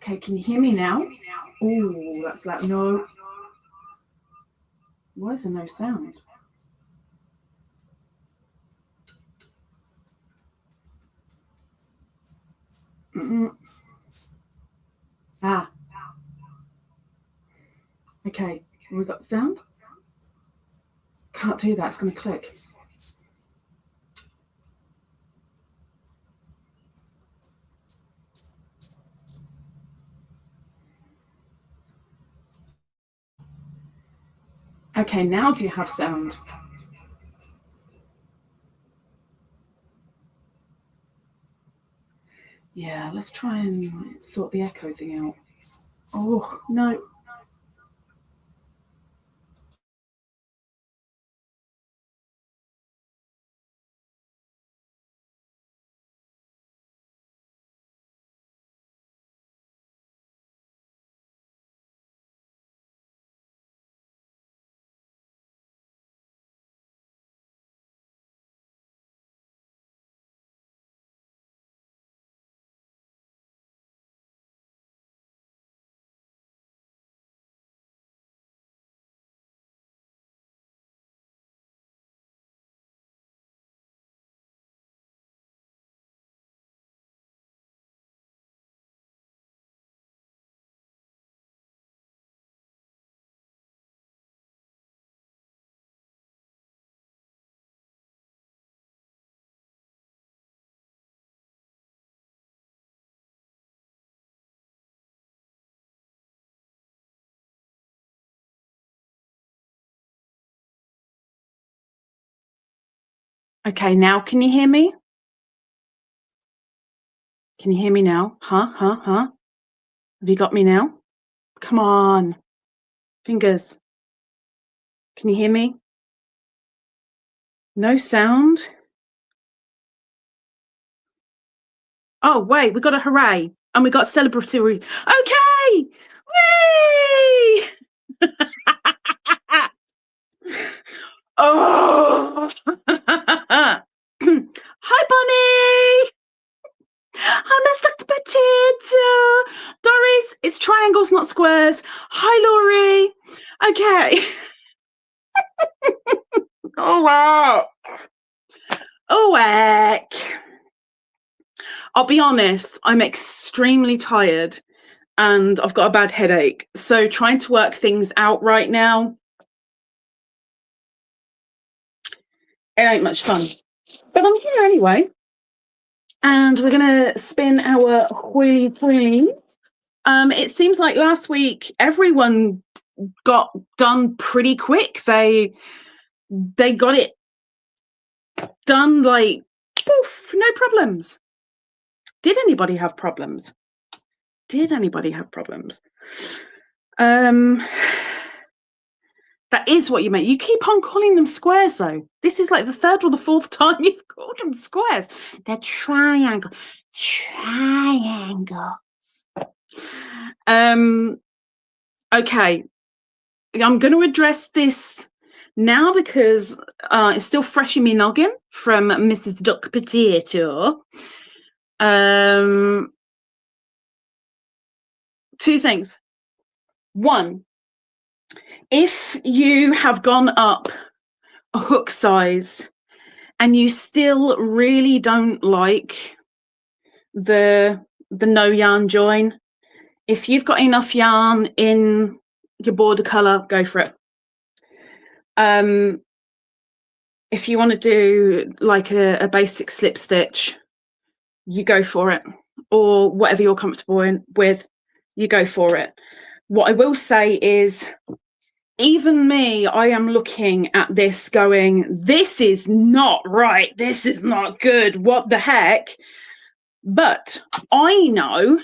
Okay, can you hear me now? Oh, that's like no. Why is there no sound? Ah. Okay, have we got the sound? Can't do that, it's going to click. Okay, now do you have sound? Yeah, let's try and sort the echo thing out. Oh, no. Okay, now can you hear me? Can you hear me now? Huh? Have you got me now? Come on. Fingers. Can you hear me? No sound? Oh, wait, we got a hooray. And we got celebratory. Okay! Whee! Oh! Hi, Bonnie! Hi, Mr. Potato! Doris, it's triangles, not squares. Hi, Laurie. Okay. Oh, wow. Oh, heck. I'll be honest, I'm extremely tired and I've got a bad headache. So trying to work things out right now, it ain't much fun. But I'm here anyway. And we're going to spin our wheelies. It seems like last week everyone got done pretty quick. They got it done like poof, no problems. Did anybody have problems? That is what you meant. You keep on calling them squares, though. This is like the third or the fourth time you've called them squares. They're triangles. Okay. I'm going to address this now because it's still fresh in my noggin from Mrs. Duck Potato. Two things. One, if you have gone up a hook size and you still really don't like the no yarn join, if you've got enough yarn in your border color, go for it. If you want to do like a basic slip stitch, you go for it, or whatever you're comfortable with, you go for it. What I will say is, even me, I am looking at this going, this is not right, this is not good, what the heck? But I know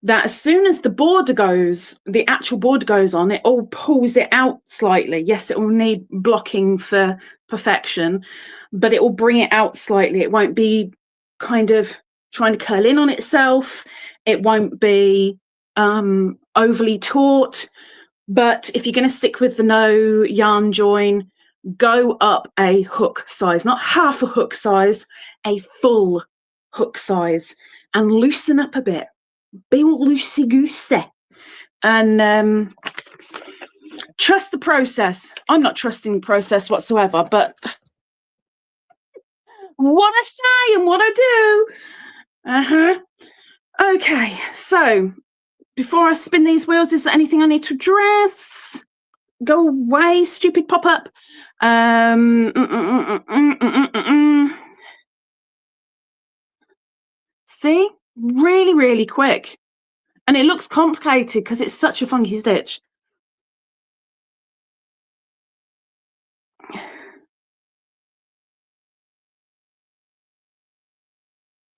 that as soon as the border goes, the actual border goes on, it all pulls it out slightly. Yes, it will need blocking for perfection, but it will bring it out slightly. It won't be kind of trying to curl in on itself. It won't be overly taut. But if you're going to stick with the no yarn join, go up a hook size, not half a hook size, a full hook size, and loosen up a bit. be all loosey-goosey. And trust the process. I'm not trusting the process whatsoever, but what I say and what I do. Okay, so before I spin these wheels, is there anything I need to address? Go away, stupid pop-up. See? Really, really quick. And it looks complicated because it's such a funky stitch.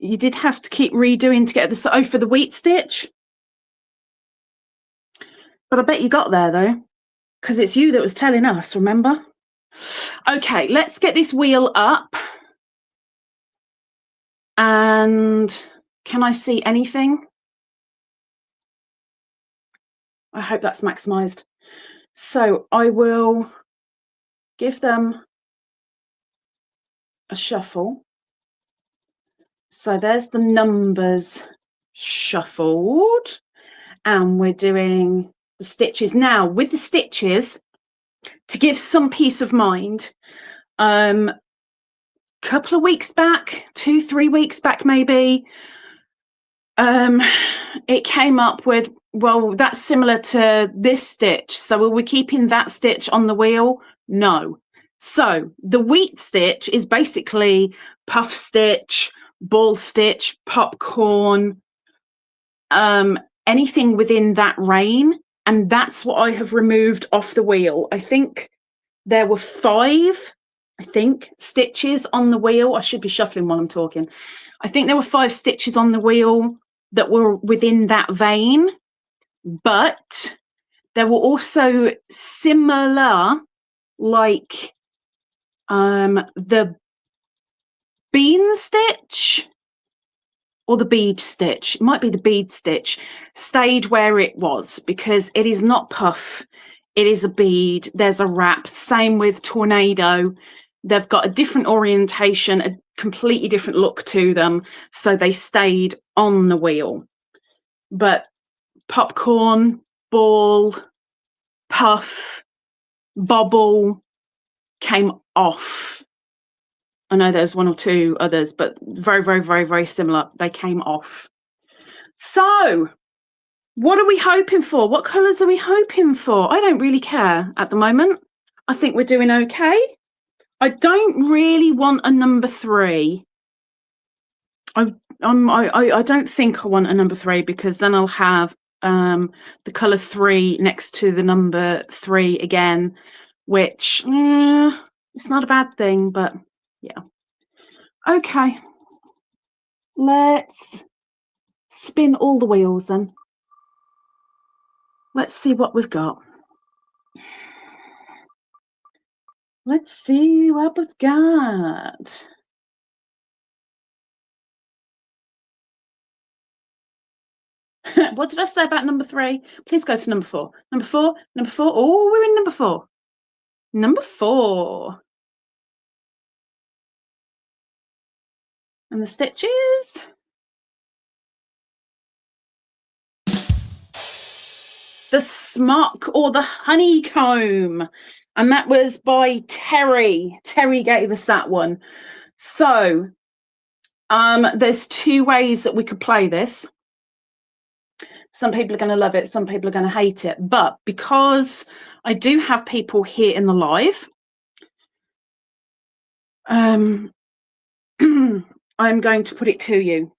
You did have to keep redoing to get this for the wheat stitch. But I bet you got there though, because it's you that was telling us, remember? Okay, let's get this wheel up. And can I see anything? I hope that's maximized. So I will give them a shuffle. So there's the numbers shuffled, and we're doing the stitches. Now with the stitches, to give some peace of mind, couple of weeks back, 2-3 weeks back maybe, it came up with, well, that's similar to this stitch, so are we keeping that stitch on the wheel? No. So the wheat stitch is basically puff stitch, ball stitch, popcorn, anything within that reign, and that's what I have removed off the wheel. I think there were 5 stitches on the wheel. I should be shuffling while I'm talking. I think there were 5 stitches on the wheel that were within that vein, but there were also similar, like the bean stitch or the bead stitch. It might be the bead stitch stayed where it was because it is not puff. It is a bead. There's a wrap. Same with tornado. They've got a different orientation, a completely different look to them. So they stayed on the wheel. But popcorn, ball, puff, bobble came off. I know there's 1 or 2 others, but very, very, very, very similar. They came off. So what are we hoping for? What colours are we hoping for? I don't really care at the moment. I think we're doing okay. I don't really want a number 3. I don't think I want a number 3 because then I'll have the colour 3 next to the number 3 again, which it's not a bad thing, but yeah. Okay, let's spin all the wheels then. Let's see what we've got. Let's see what we've got. What did I say about number 3? Please go to number 4. Number 4, number 4. Oh, we're in number 4. Number 4. And the stitches. The smock or the honeycomb. And that was by Terry. Terry gave us that one. So there's 2 ways that we could play this. Some people are going to love it, some people are going to hate it. But because I do have people here in the live, I'm going to put it to you.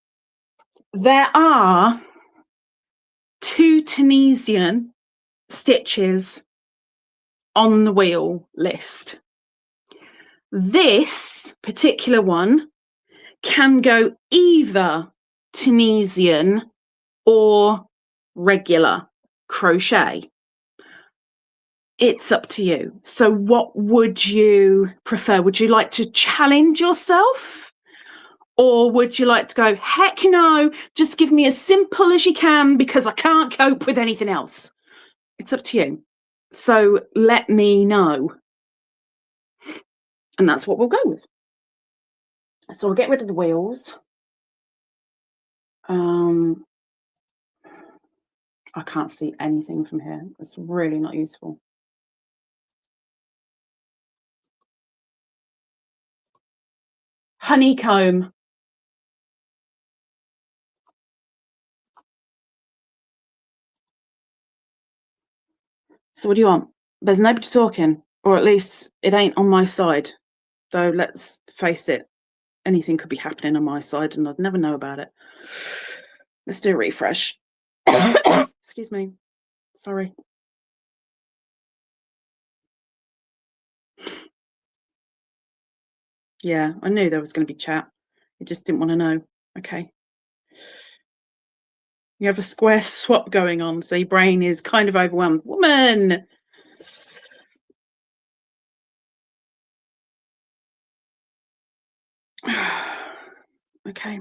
There are 2 Tunisian stitches on the wheel list. This particular one can go either Tunisian or regular crochet. It's up to you. So what would you prefer? Would you like to challenge yourself? Or would you like to go, heck no, just give me as simple as you can because I can't cope with anything else? It's up to you. So let me know. And that's what we'll go with. So we'll get rid of the wheels. I can't see anything from here. It's really not useful. Honeycomb. So what do you want? There's nobody talking, or at least it ain't on my side. Though let's face it, anything could be happening on my side and I'd never know about it. Let's do a refresh. Excuse me. Sorry. Yeah, I knew there was going to be chat. I just didn't want to know. Okay. You have a square swap going on, so your brain is kind of overwhelmed. Woman! Okay.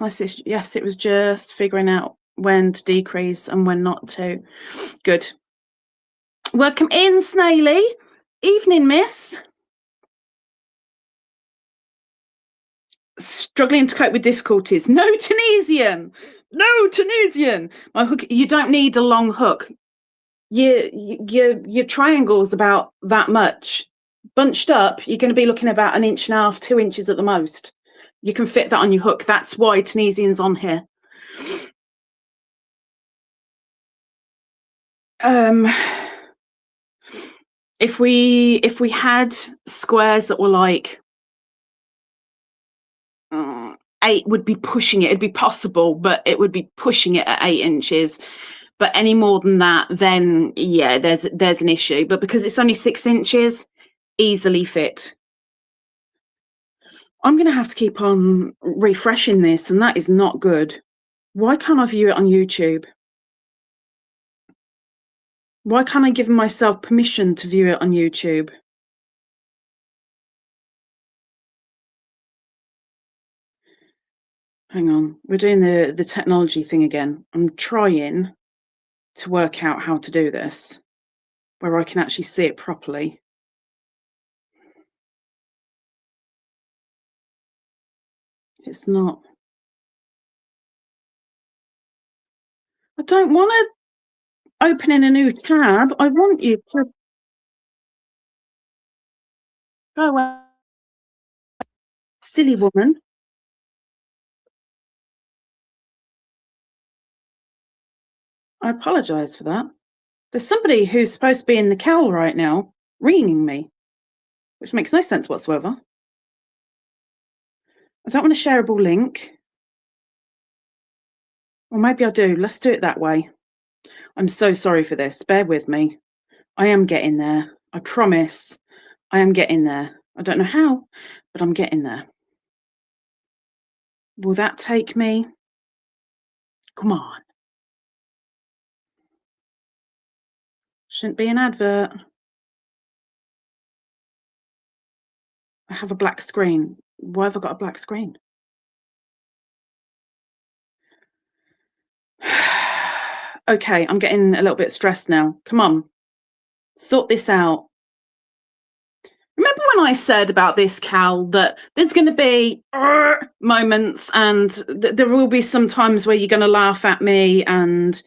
So yes, it was just figuring out when to decrease and when not to. Good. Welcome in, Snaily. Evening, miss. Struggling to cope with difficulties. No Tunisian. No Tunisian. My hook. You don't need a long hook. Your triangle's about that much. Bunched up, you're going to be looking about 1.5 inches, 2 inches at the most. You can fit that on your hook. That's why Tunisian's on here. If we had squares that were like 8 would be pushing it. It'd be possible, but it would be pushing it at 8 inches. But any more than that, then yeah, there's an issue. But because it's only 6 inches, easily fit. I'm going to have to keep on refreshing this, and that is not good. Why can't I view it on YouTube? Why can't I give myself permission to view it on YouTube? Hang on, we're doing the technology thing again. I'm trying to work out how to do this, where I can actually see it properly. It's not. I don't want to open in a new tab. I want you to go away. Silly woman. I apologise for that. There's somebody who's supposed to be in the cowl right now ringing me, which makes no sense whatsoever. I don't want a shareable link. Or maybe I do. Let's do it that way. I'm so sorry for this. Bear with me. I am getting there. I promise. I am getting there. I don't know how, but I'm getting there. Will that take me? Come on. Shouldn't be an advert. I have a black screen. Why have I got a black screen? Okay, I'm getting a little bit stressed now. Come on. Sort this out. Remember when I said about this, Cal, that there's going to be moments and there will be some times where you're going to laugh at me and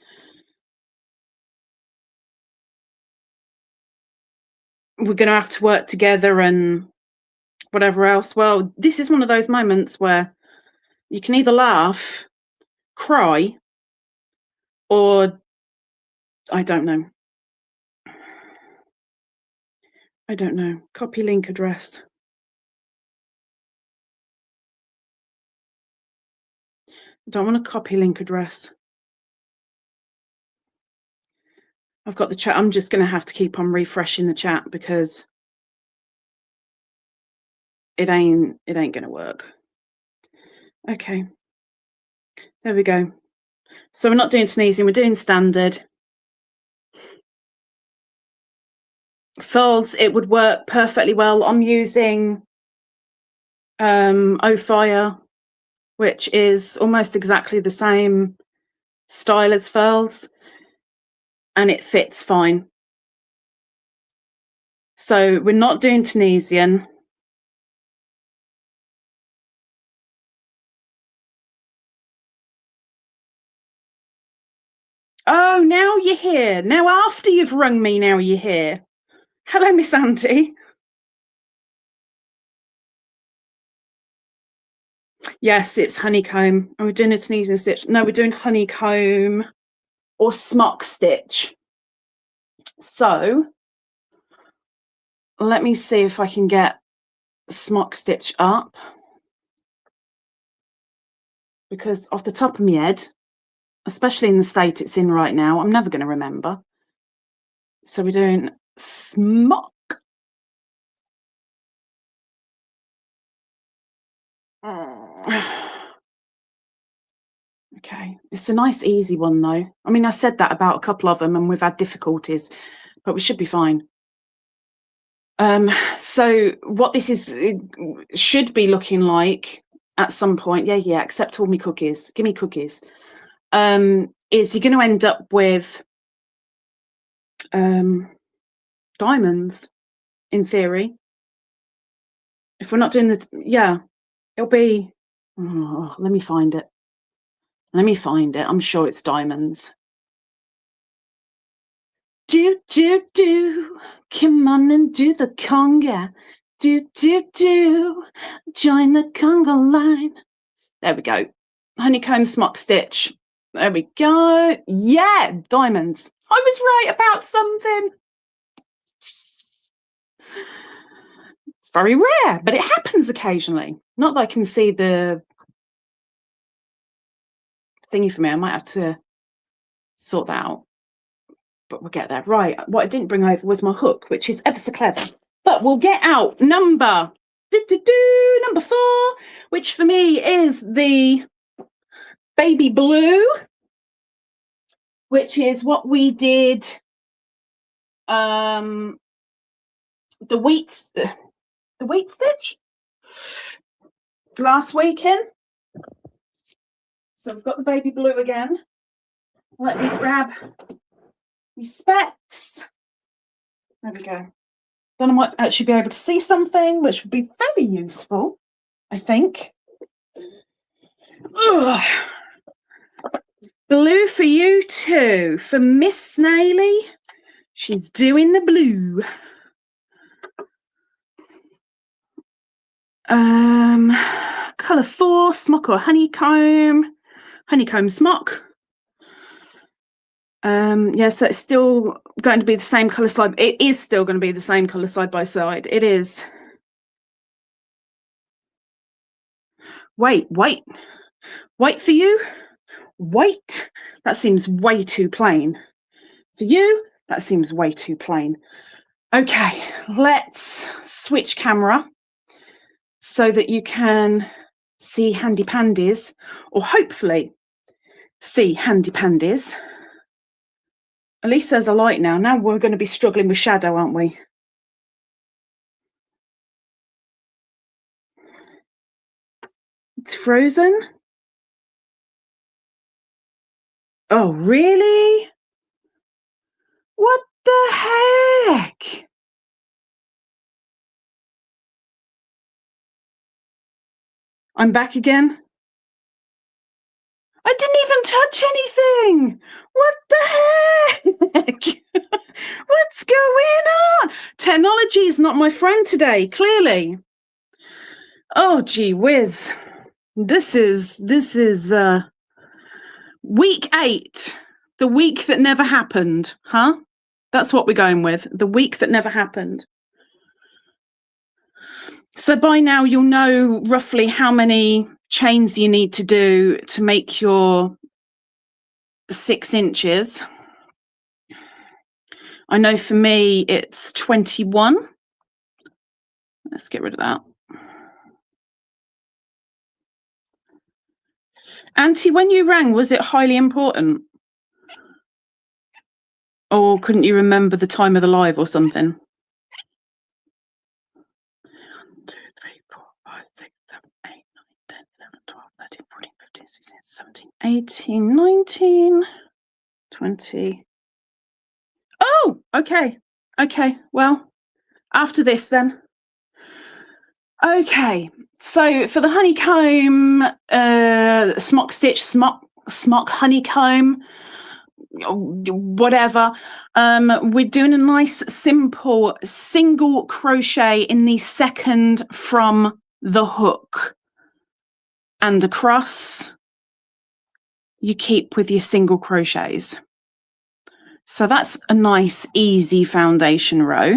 we're going to have to work together and whatever else. Well, this is one of those moments where you can either laugh, cry, or I don't know. I don't know. Copy link address. I don't want to copy link address. I've got the chat. I'm just going to have to keep on refreshing the chat because it ain't going to work. Okay. There we go. So we're not doing Tunisian, we're doing standard. Folds, it would work perfectly well. I'm using Fire, which is almost exactly the same style as Furls, and it fits fine. So we're not doing Tunisian. Oh now you're here. Now after you've rung me, now you're here. Hello, Miss Auntie. Yes, it's honeycomb. Are we doing a sneezing stitch? No, we're doing honeycomb or smock stitch. So let me see if I can get smock stitch up, because off the top of my head, especially in the state it's in right now, I'm never going to remember. So we're doing smock. Okay, it's a nice easy one though. I mean, I said that about a couple of them and we've had difficulties, but we should be fine. So what this should be looking like at some point, yeah, accept all me cookies, give me cookies, is you're going to end up with diamonds, in theory. If we're not doing it'll be, let me find it. I'm sure it's diamonds. Do, come on and do the conga. Do, join the conga line. There we go. Honeycomb smock stitch. There we go. Yeah, diamonds. I was right about something. It's very rare, but it happens occasionally. Not that I can see the thingy for me. I might have to sort that out, but we'll get there. Right, what I didn't bring over was my hook, which is ever so clever, but we'll get out number 4, which for me is the baby blue, which is what we did the wheat stitch last weekend. So we've got the baby blue again. Let me grab my specs. There we go. Then I might actually be able to see something, which would be very useful, I think. Ugh. Blue for you too. For Miss Snaily, she's doing the blue. Colour 4, smock or honeycomb smock. Yeah, so it's still going to be the same colour side. It is still going to be the same colour side by side. It is. Wait for you. Wait, that seems way too plain. For you, that seems way too plain. Okay, let's switch camera so that you can see handy pandies, or hopefully see handy pandies. At least there's a light now. Now we're going to be struggling with shadow, aren't we? It's frozen. Oh, really? What the heck? I'm back again. I didn't even touch anything. What the heck? What's going on? Technology is not my friend today, clearly. Oh, gee whiz. This is week 8, the week that never happened, huh? That's what we're going with, the week that never happened. So by now you'll know roughly how many chains you need to do to make your 6 inches. I know for me it's 21. Let's get rid of that. Auntie, when you rang, was it highly important? Or couldn't you remember the time of the live or something? 1, 2, 3, 4, 5, 6, 7, 8, 9, 10, 11, 12, 13, 14, 15, 16, 17, 18, 19, 20. Oh, okay. Okay, well, after this then. Okay, so for the honeycomb, smock stitch, smock honeycomb, whatever. We're doing a nice simple single crochet in the second from the hook and across. You keep with your single crochets. So that's a nice easy foundation row.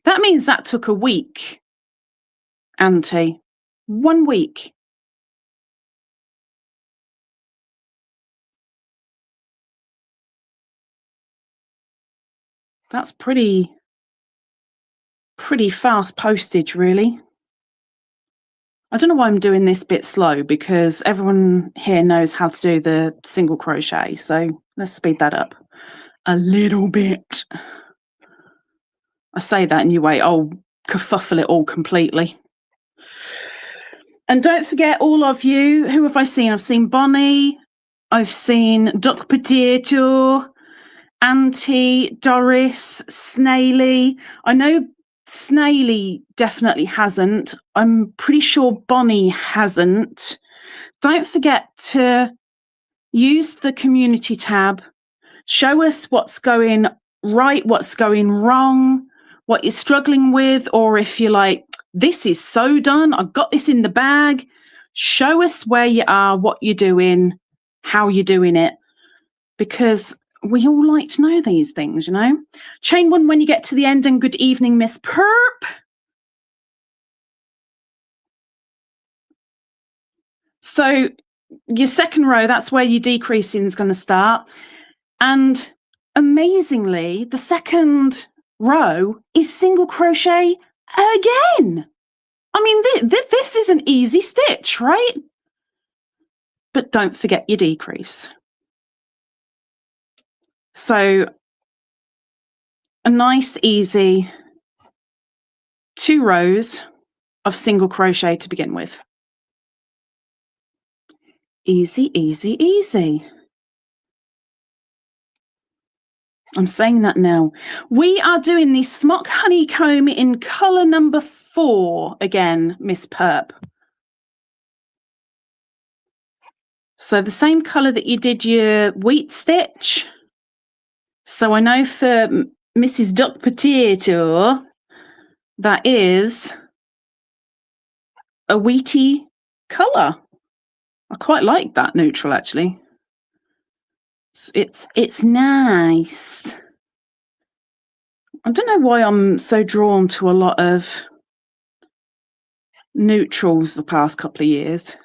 That means that took a week, Auntie. 1 week. That's pretty fast postage, really. I don't know why I'm doing this bit slow, because everyone here knows how to do the single crochet. So let's speed that up a little bit. I say that and you wait, I'll kerfuffle it all completely. And don't forget, all of you, who have I seen? I've seen Bonnie, I've seen Duck Potato, Auntie, Doris, Snaily. I know Snaily definitely hasn't. I'm pretty sure Bonnie hasn't. Don't forget to use the community tab. Show us what's going right, what's going wrong, what you're struggling with, or if you're like, this is so done, I've got this in the bag. Show us where you are, what you're doing, how you're doing it, because we all like to know these things, you know. Chain one when you get to the end, and good evening, Miss Perp. So your second row, that's where your decreasing is going to start. And amazingly, the second row is single crochet again. I mean, this is an easy stitch, right? But don't forget your decrease. So a nice, easy 2 rows of single crochet to begin with. Easy, easy, easy. I'm saying that now. We are doing the Smock Honeycomb in colour number 4 again, Miss Perp. So the same colour that you did your wheat stitch. So I know for Mrs. Duck Potato, that is a wheaty colour. I quite like that neutral, actually. It's nice. I don't know why I'm so drawn to a lot of neutrals the past couple of years.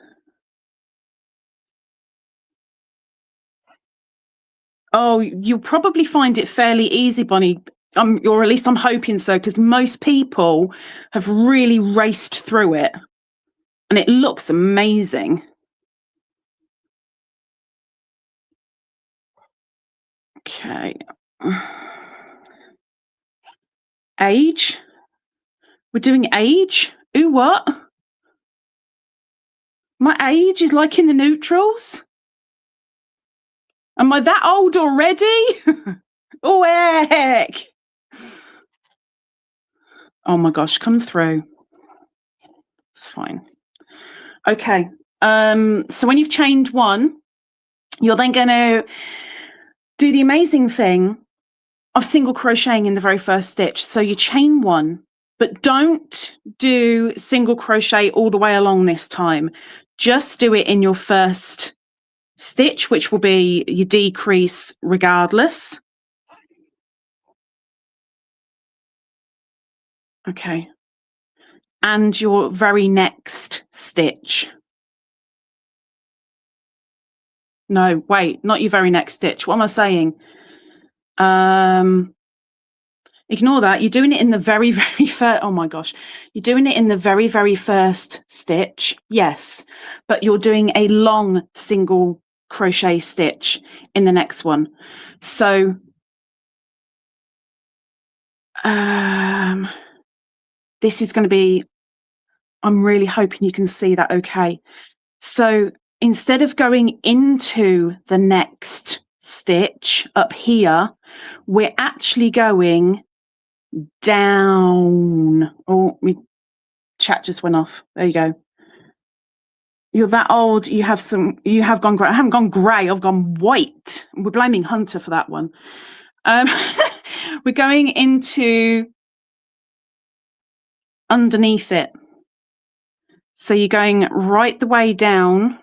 Oh, you'll probably find it fairly easy, Bonnie. Or at least I'm hoping so, because most people have really raced through it, and it looks amazing. Okay. Age. We're doing age. Ooh, what? My age is like in the neutrals? Am I that old already? Oh, heck. Oh my gosh, come through. It's fine. Okay. So when you've chained one, you're then going to do the amazing thing of single crocheting in the very first stitch. So you chain one, but don't do single crochet all the way along this time. Just do it in your first stitch, which will be your decrease regardless. Okay. And your very next stitch. No, wait, not your very next stitch. What am I saying? Ignore that. You're doing it in the very, very first. Oh my gosh. You're doing it in the very, very first stitch. Yes. But you're doing a long single crochet stitch in the next one. So this is going to be, I'm really hoping you can see that okay. So instead of going into the next stitch up here, we're actually going down. Oh, my chat just went off. There you go. You're that old, you have gone grey. I haven't gone grey, I've gone white. We're blaming Hunter for that one. We're going into underneath it. So you're going right the way down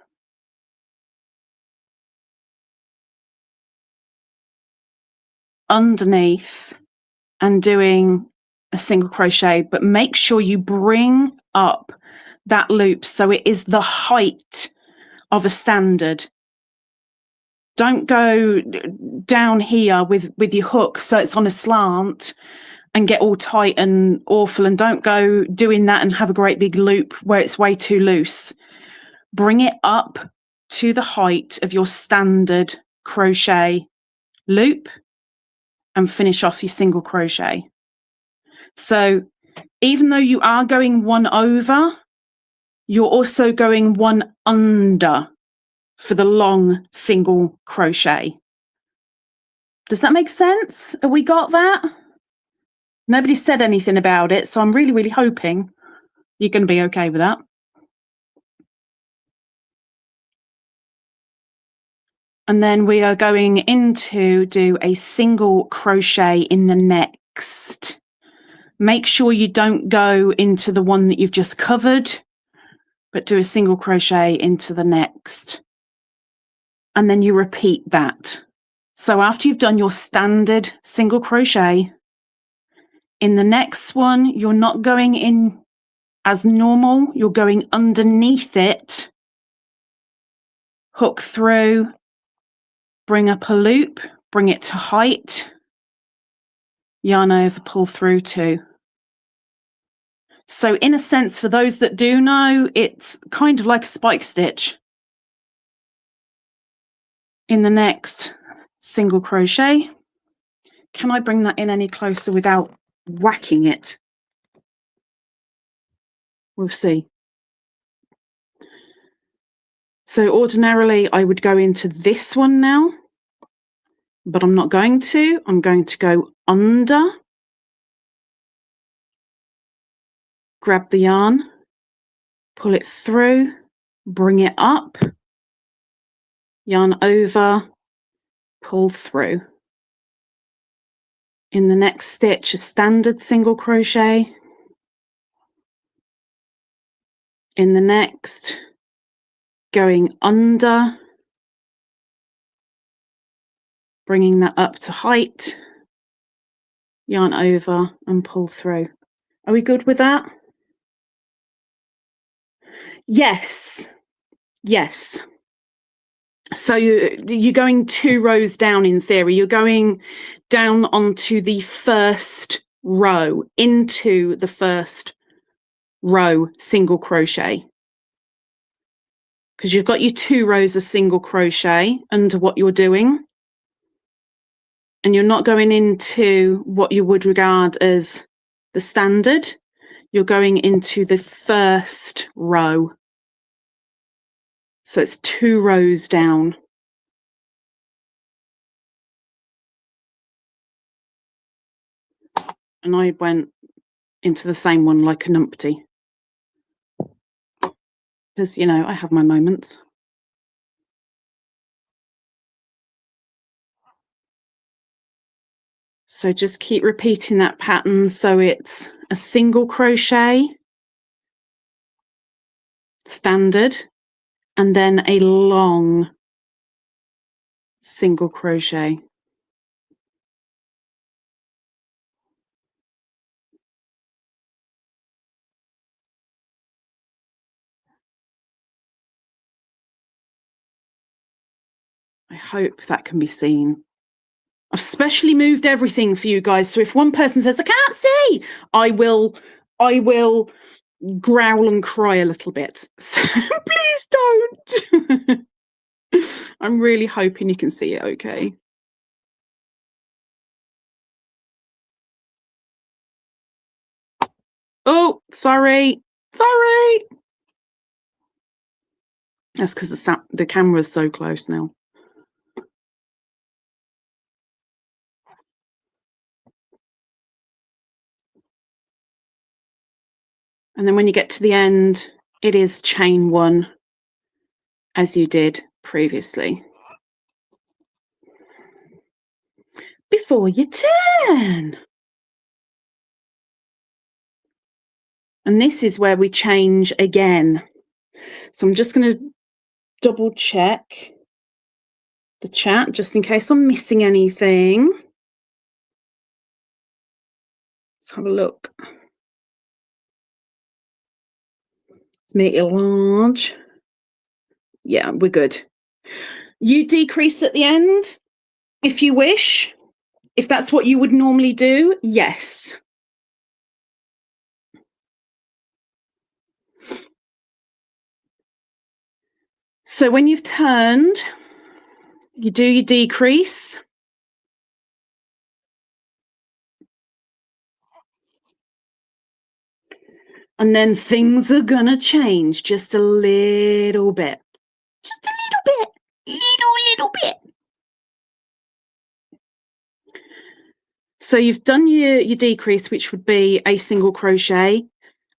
underneath and doing a single crochet, but make sure you bring up that loop so it is the height of a standard. Don't go down here with your hook so it's on a slant and get all tight and awful, and don't go doing that and have a great big loop where it's way too loose. Bring it up to the height of your standard crochet loop and finish off your single crochet. So even though you are going one over, you're also going one under for the long single crochet. Does that make sense? Have we got that? Nobody said anything about it, so I'm really, really hoping you're going to be okay with that. And then we are going into do a single crochet in the next. Make sure you don't go into the one that you've just covered, but do a single crochet into the next. And then you repeat that. So after you've done your standard single crochet, in the next one, you're not going in as normal, you're going underneath it, hook through, bring up a loop, bring it to height, yarn over, pull through two. So in a sense, for those that do know, it's kind of like a spike stitch. In the next single crochet, can I bring that in any closer without whacking it? We'll see. So ordinarily I would go into this one now, but I'm not going to. I'm going to go under, grab the yarn, pull it through, bring it up, yarn over, pull through. In the next stitch, a standard single crochet. In the next, going under, bringing that up to height, yarn over and pull through. Are we good with that? Yes. Yes. So you're going 2 rows down in theory. You're going down onto the first row, into the first row single crochet. Because you've got your 2 rows of single crochet under what you're doing. And you're not going into what you would regard as the standard. You're going into the first row. So it's 2 rows down. And I went into the same one like a numpty. Because, you know, I have my moments. So just keep repeating that pattern. So it's a single crochet, standard, and then a long single crochet. I hope that can be seen. I've specially moved everything for you guys. So if one person says, I can't see, I will growl and cry a little bit. So please don't. I'm really hoping you can see it okay. Oh, sorry. That's because the camera's so close now. And then when you get to the end, it is chain 1 as you did previously. Before you turn. And this is where we change again. So I'm just going to double check the chat just in case I'm missing anything. Let's have a look. Make it large. Yeah, we're good. You decrease at the end if you wish. If that's what you would normally do, yes. So when you've turned, you do your decrease. And then things are going to change just a little bit. Just a little bit. Little bit. So you've done your decrease, which would be a single crochet,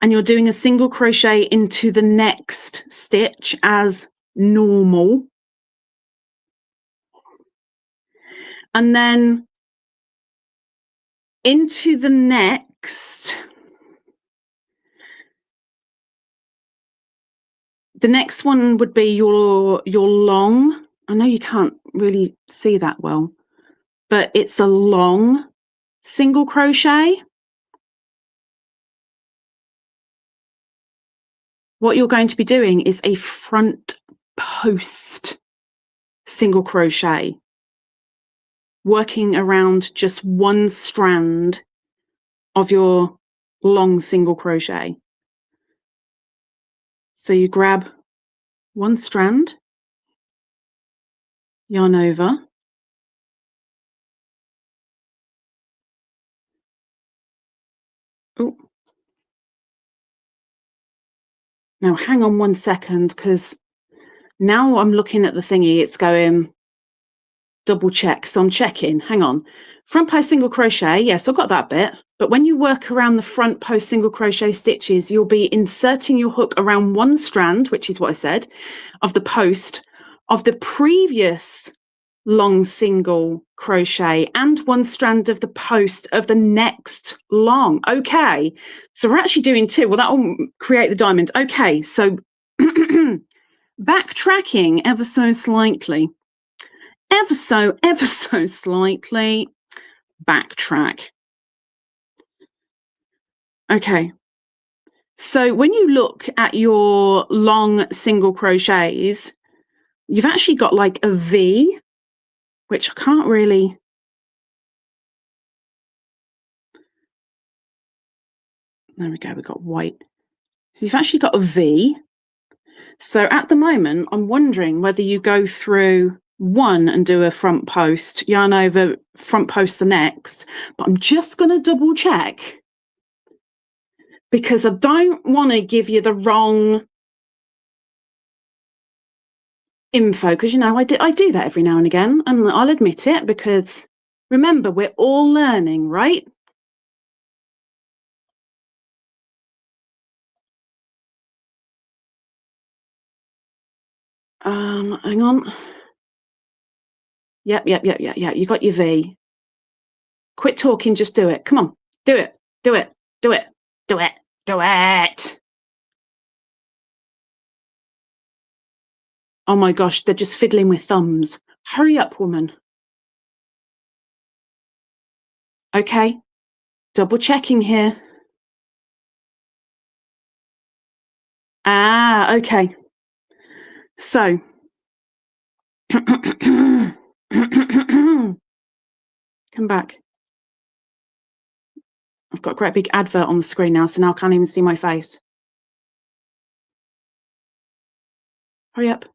and you're doing a single crochet into the next stitch as normal. And then into the next, the next one would be your long. I know you can't really see that well, but it's a long single crochet. What you're going to be doing is a front post single crochet, working around just one strand of your long single crochet. So you grab one strand, yarn over, oh, now hang on 1 second, because now I'm looking at the thingy, it's going double check, so I'm checking, hang on. Front post single crochet, yes, I've got that bit, but when you work around the front post single crochet stitches, you'll be inserting your hook around one strand, which is what I said, of the post of the previous long single crochet and one strand of the post of the next long. Okay, so we're actually doing two. Well, that will create the diamond. Okay, so backtracking ever so slightly, ever so slightly, backtrack. Okay, so when you look at your long single crochets, you've actually got like a V, which I can't really. There we go, we've got white. So you've actually got a V. So at the moment, I'm wondering whether you go through one and do a front post, yarn over, front post the next, but I'm just going to double check because I don't want to give you the wrong info, because, you know, I do that every now and again, and I'll admit it, because remember, we're all learning, right? Hang on. Yep. You got your V. Quit talking, just do it. Come on, do it. Oh my gosh, they're just fiddling with thumbs. Hurry up, woman. Okay, double checking here. Ah, okay. So, come back. I've got a great big advert on the screen now, so now I can't even see my face. Hurry up.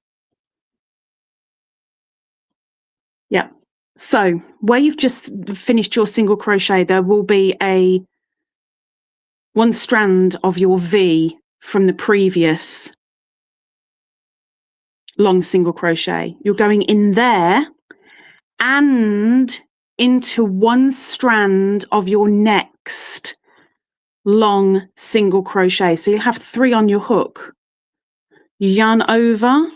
Yeah. So where you've just finished your single crochet, there will be a one strand of your V from the previous long single crochet. You're going in there and into one strand of your next long single crochet. So you'll have 3 on your hook. You yarn over,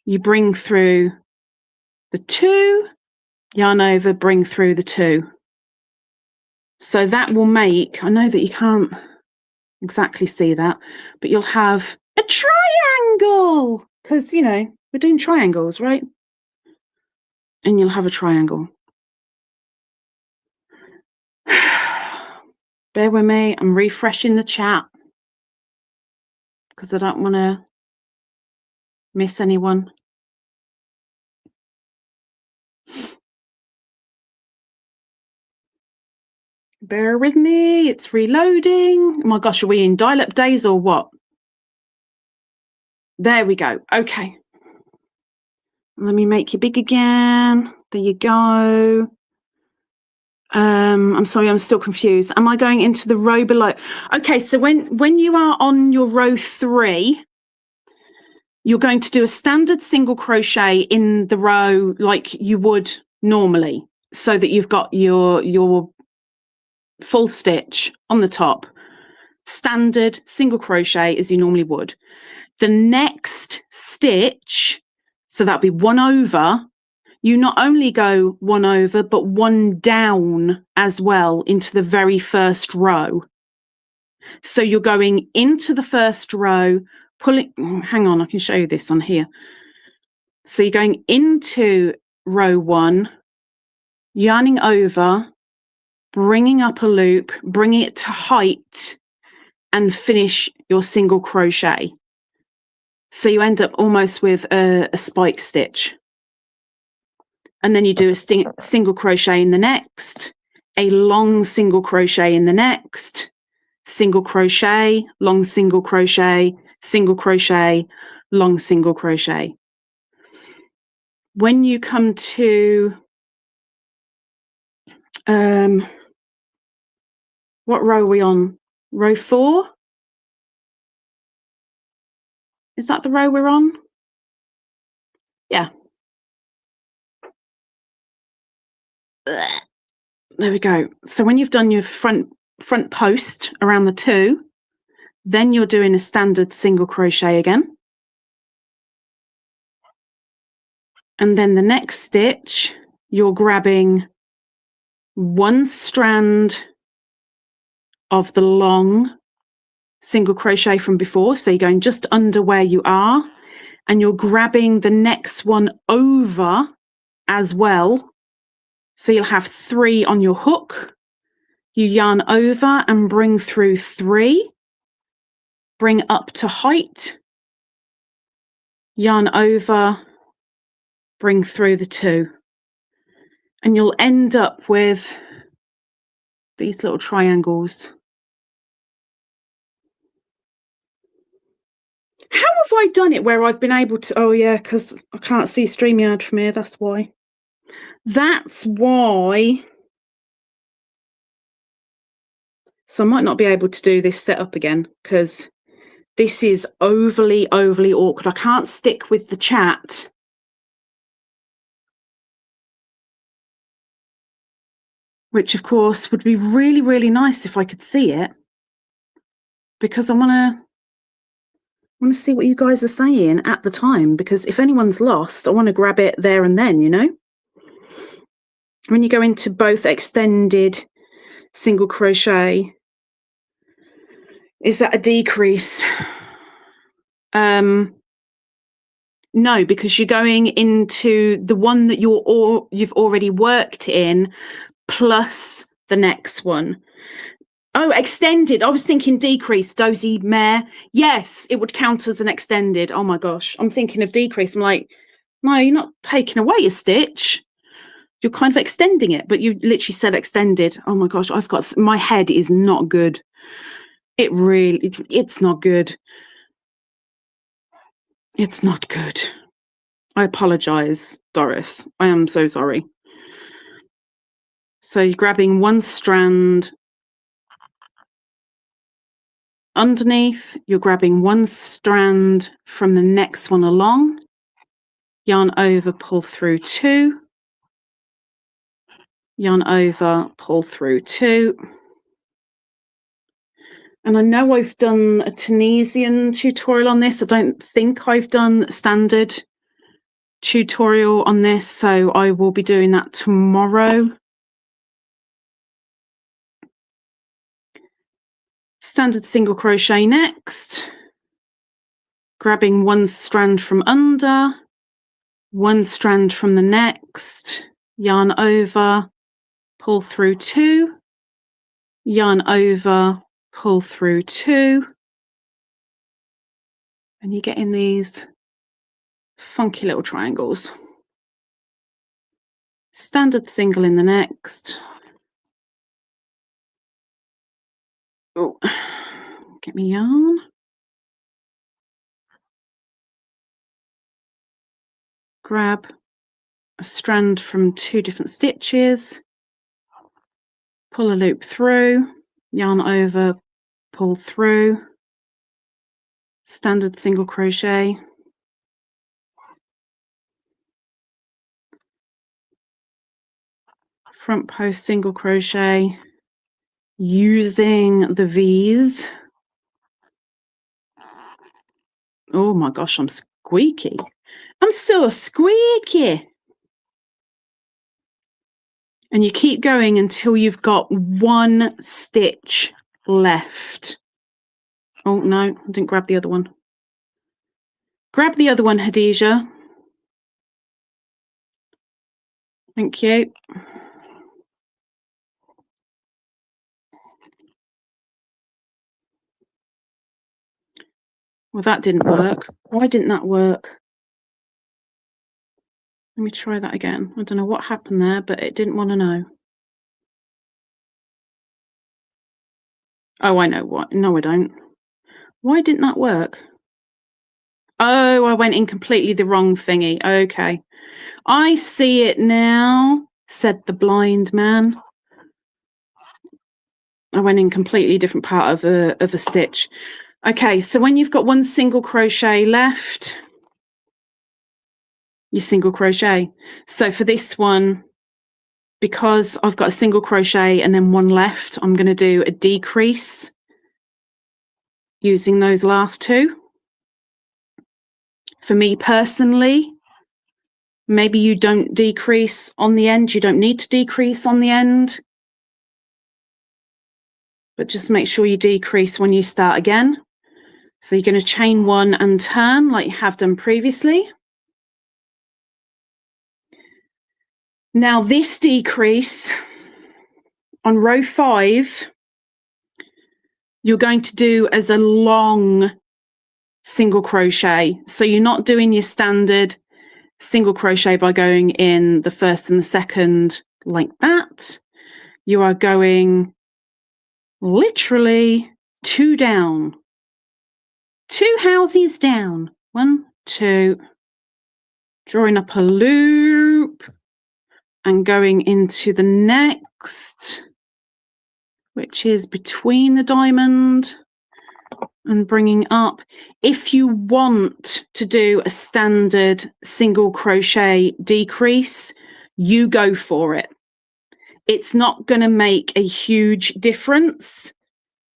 you bring through the 2, yarn over, bring through the 2. So that will make, I know that you can't exactly see that, but you'll have a triangle, because, you know, we're doing triangles, right? And you'll have a triangle. Bear with me, I'm refreshing the chat because I don't want to miss anyone. Bear with me, it's reloading. Oh my gosh, are we in dial-up days or what? There we go. Okay. Let me make you big again. There you go. I'm sorry, I'm still confused. Am I going into the row below? Okay, so when you are on your row 3, you're going to do a standard single crochet in the row like you would normally, so that you've got your full stitch on the top. Standard single crochet as you normally would. The next stitch, so that'll be 1 over, you not only go 1 over, but 1 down as well into the very first row. So you're going into the first row, pulling, hang on, I can show you this on here. So you're going into row 1, yarning over, bringing up a loop, bringing it to height, and finish your single crochet. So you end up almost with a spike stitch. And then you do a single crochet in the next, a long single crochet in the next, single crochet, long single crochet, single crochet, long single crochet. When you come to what row are we on? Row 4? Is that the row we're on? Yeah. There we go. So when you've done your front post around the 2, then you're doing a standard single crochet again. And then the next stitch, you're grabbing 1 strand of the long single crochet from before. So you're going just under where you are, and you're grabbing the next one over as well. So you'll have 3 on your hook. You yarn over and bring through 3, bring up to height, yarn over, bring through the 2. And you'll end up with these little triangles. How have I done it where I've been able to, oh yeah, because I can't see StreamYard from here, that's why. That's why. So I might not be able to do this setup again because this is overly awkward. I can't stick with the chat. Which of course would be really nice if I could see it, because I want to see what you guys are saying at the time, because if anyone's lost, I want to grab it there and then, you know. When you go into both extended single crochet, is that a decrease? No, because you're going into the one that you've already worked in plus the next one. Oh, extended. I was thinking decrease, dozy mare. Yes, it would count as an extended. Oh my gosh, I'm thinking of decrease. I'm like, no, you're not taking away a stitch. You're kind of extending it, but you literally said extended. Oh my gosh, my head is not good. It's not good. It's not good. I apologize, Doris. I am so sorry. So you're grabbing 1 strand underneath, you're grabbing 1 strand from the next one along, yarn over, pull through 2, yarn over, pull through 2. And I know I've done a Tunisian tutorial on this. I don't think I've done standard tutorial on this, so I will be doing that tomorrow. Standard single crochet next, grabbing one strand from under, one strand from the next, yarn over, pull through 2, yarn over, pull through 2, and you get in these funky little triangles. Standard single in the next. Oh, get me yarn. Grab a strand from 2 different stitches, pull a loop through, yarn over, pull through, standard single crochet, front post single crochet using the V's. Oh my gosh, I'm squeaky. I'm so squeaky. And you keep going until you've got 1 stitch left. Oh no, I didn't grab the other one. Grab the other one, Hadija. Thank you. Well, that didn't work. Why didn't that work? Let me try that again. I don't know what happened there, but it didn't want to know. Oh, I know what. No, I don't. Why didn't that work? Oh, I went in completely the wrong thingy. Okay. I see it now, said the blind man. I went in completely different part of a stitch. Okay, so when you've got 1 single crochet left, you single crochet. So for this one, because I've got a single crochet and then 1 left, I'm going to do a decrease using those last 2. For me personally, maybe you don't decrease on the end. You don't need to decrease on the end, but just make sure you decrease when you start again. So you're going to chain 1 and turn like you have done previously. Now this decrease on row 5, you're going to do as a long single crochet. So you're not doing your standard single crochet by going in the first and the second like that. You are going literally 2 down, 2 houses down, 1, 2, drawing up a loop and going into the next, which is between the diamond, and bringing up. If you want to do a standard single crochet decrease, you go for it. It's not going to make a huge difference.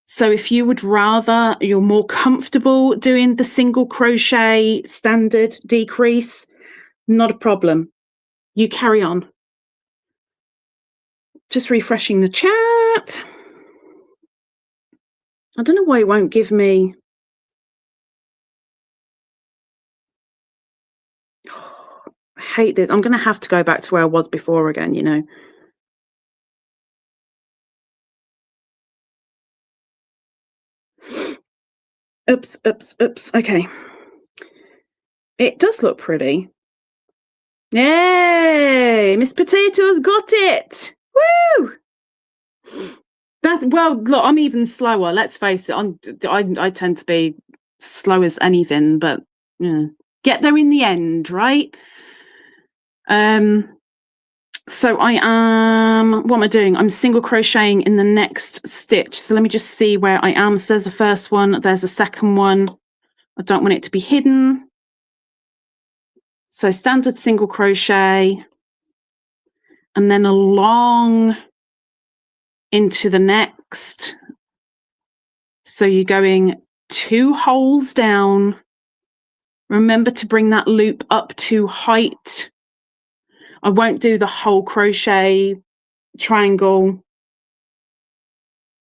So if you would rather, you're more comfortable doing the single crochet standard decrease, not a problem. You carry on. Just refreshing the chat. I don't know why it won't give me. I hate this. I'm going to have to go back to where I was before again, you know. Oops, oops, oops. Okay. It does look pretty. Yay! Miss Potato's got it! Woo! That's, well, look, I'm even slower. Let's face it. I tend to be slow as anything, but yeah, get there in the end, right? So I am, what am I doing? I'm single crocheting in the next stitch. So let me just see where I am. So there's the first one, there's the second one. I don't want it to be hidden. So standard single crochet, and then a long into the next. So you're going 2 holes down, Remember to bring that loop up to height. I won't do the whole crochet triangle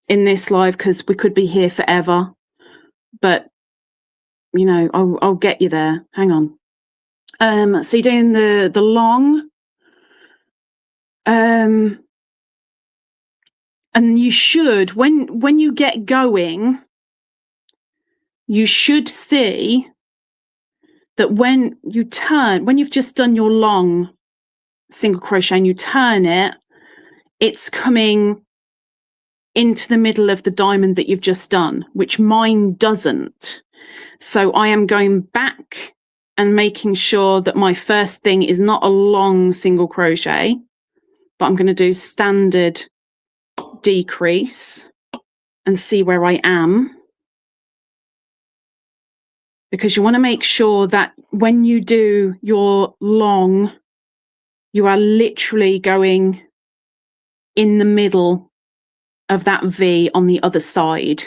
in this live because we could be here forever, but you know, I'll get you there. Hang on. So you're doing the long, and you should, when you get going, you should see that when you turn, when you've just done your long single crochet and you turn it, it's coming into the middle of the diamond that you've just done, which mine doesn't. So I am going back and making sure that my first thing is not a long single crochet, but I'm going to do standard decrease and see where I am. Because you want to make sure that when you do your long, you are literally going in the middle of that V on the other side.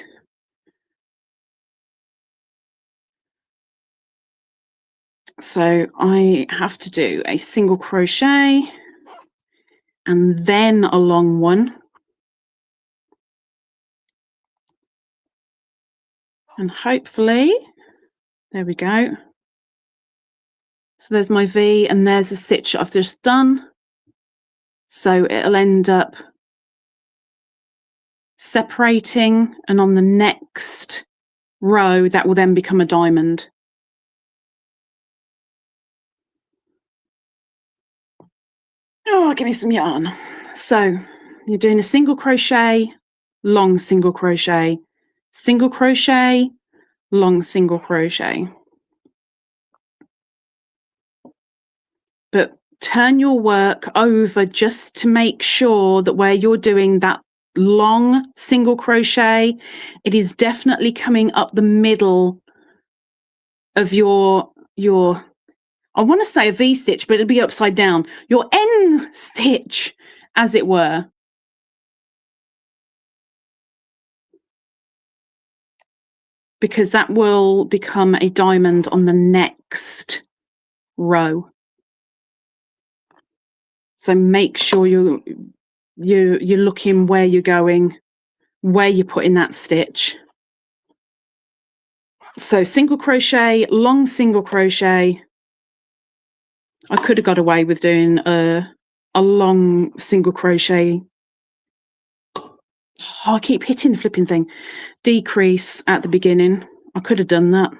So I have to do a single crochet and then a long one. And hopefully, there we go. So there's my V and there's a stitch I've just done. So it'll end up separating, and on the next row that will then become a diamond. Oh, give me some yarn. So you're doing a single crochet, long single crochet, single crochet, long single crochet. But turn your work over just to make sure that where you're doing that long single crochet, it is definitely coming up the middle of your I want to say a V stitch, but it'll be upside down, your N stitch, as it were. Because that will become a diamond on the next row. So make sure you're looking where you're going, where you're putting that stitch. So single crochet, long single crochet. I could have got away with doing a long single crochet. Oh, I keep hitting the flipping thing. Decrease at the beginning. I could have done that.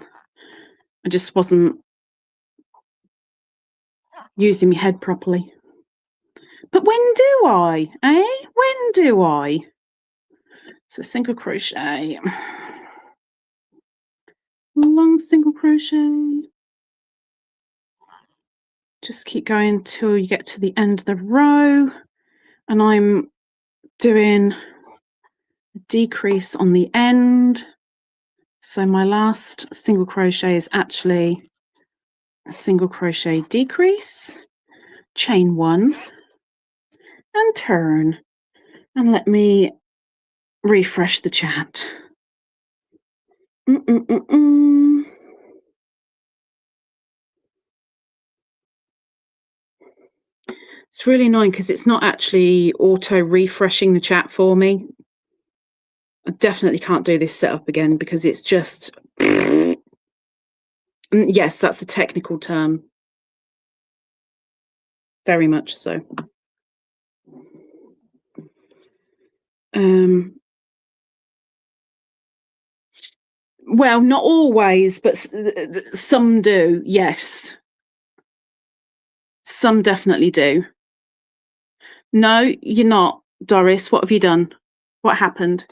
I just wasn't using my head properly. But when do I? When do I? So single crochet. Long single crochet. Just keep going till you get to the end of the row. And I'm doing a decrease on the end. So my last single crochet is actually a single crochet decrease, chain one, and turn. And let me refresh the chat. It's really annoying because it's not actually auto refreshing the chat for me. I definitely can't do this setup again because it's just yes, that's a technical term. Very much so. Well, not always, but some do, yes. Some definitely do. No, you're not, Doris. What have you done? What happened?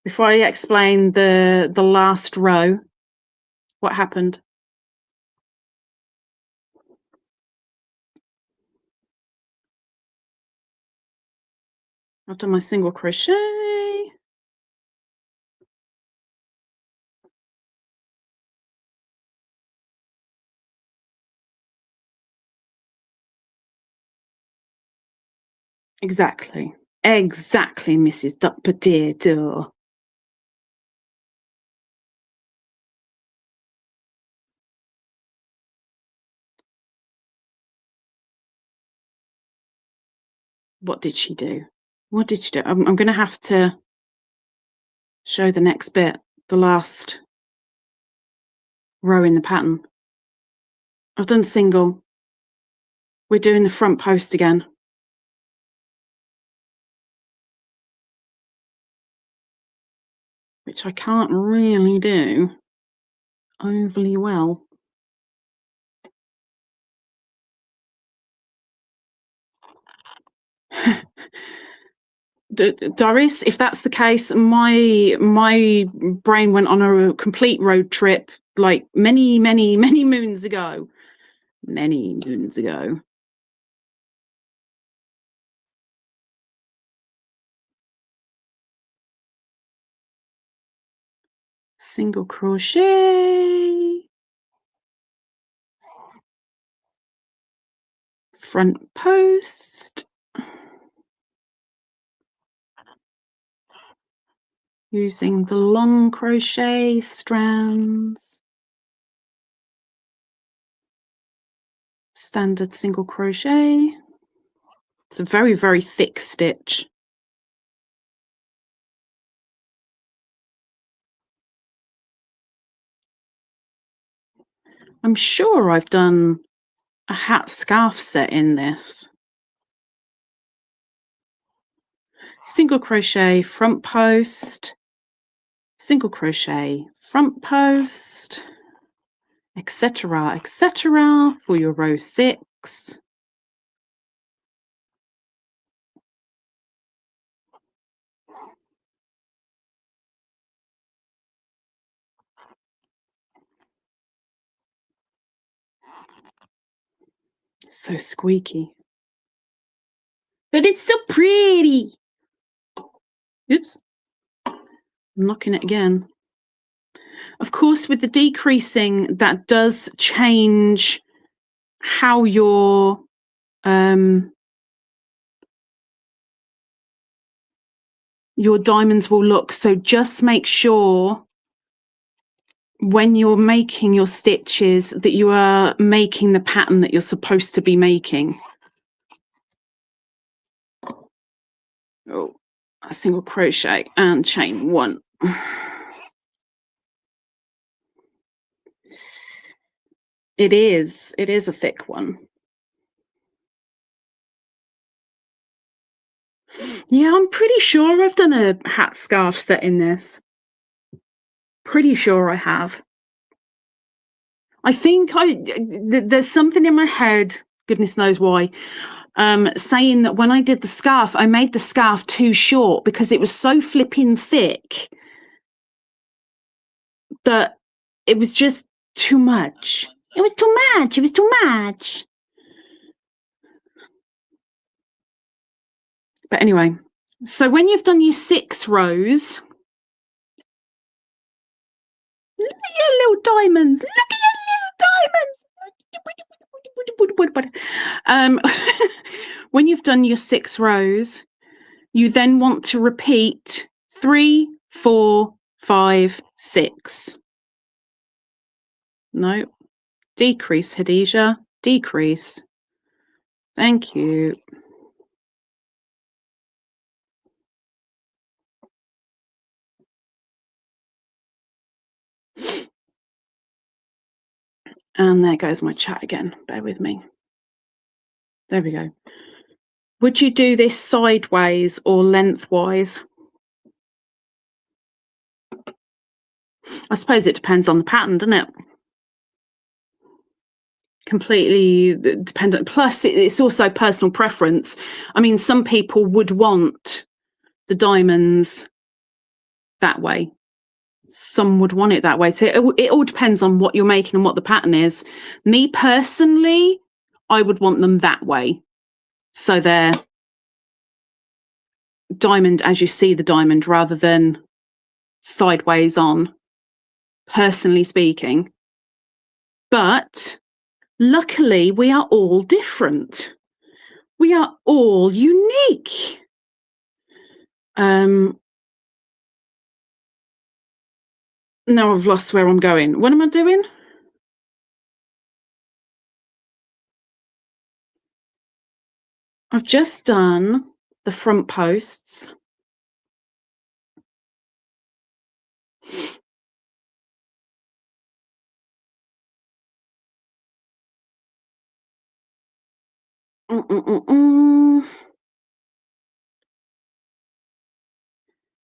Before I explain the last row, what happened? I've done my single crochet. Exactly. Exactly, Mrs. Potato. What did she do? What did she do? I'm going to have to show the next bit, the last row in the pattern. I've done single. We're doing the front post again. Which I can't really do overly well. Doris, if that's the case, my brain went on a complete road trip like many moons ago. Many moons ago. Single crochet, front post, using the long crochet strands, standard single crochet. It's a very thick stitch. I'm sure I've done a hat scarf set in this. Single crochet front post, single crochet front post, etc., etc. for your row 6. So squeaky. But it's so pretty. Oops. I'm knocking it again. Of course, with the decreasing, that does change how your diamonds will look. So just make sure when you're making your stitches that you are making the pattern that you're supposed to be making. Oh, a single crochet and chain 1. It is a thick one. Yeah, I'm pretty sure I've done a hat scarf set in this. Pretty sure I have. I think there's something in my head, goodness knows why, saying that when I did the scarf, I made the scarf too short because it was so flipping thick that it was just too much. It was too much. It was too much. But anyway, so when you've done your 6 rows, look at your little diamonds. Look at your little diamonds. When you've done your 6 rows, you then want to repeat 3, 4, 5, 6. No, decrease, Hadija, decrease. Thank you. And there goes my chat again. Bear with me. There we go. Would you do this sideways or lengthwise? I suppose it depends on the pattern, doesn't it? Completely dependent. Plus, it's also personal preference. I mean, some people would want the diamonds that way. Some would want it that way. So it all depends on what you're making and what the pattern is. Me personally, I would want them that way. So they're diamond as you see the diamond rather than sideways on, personally speaking. But luckily, we are all different. We are all unique. Now I've lost where I'm going. What am I doing? I've just done the front posts.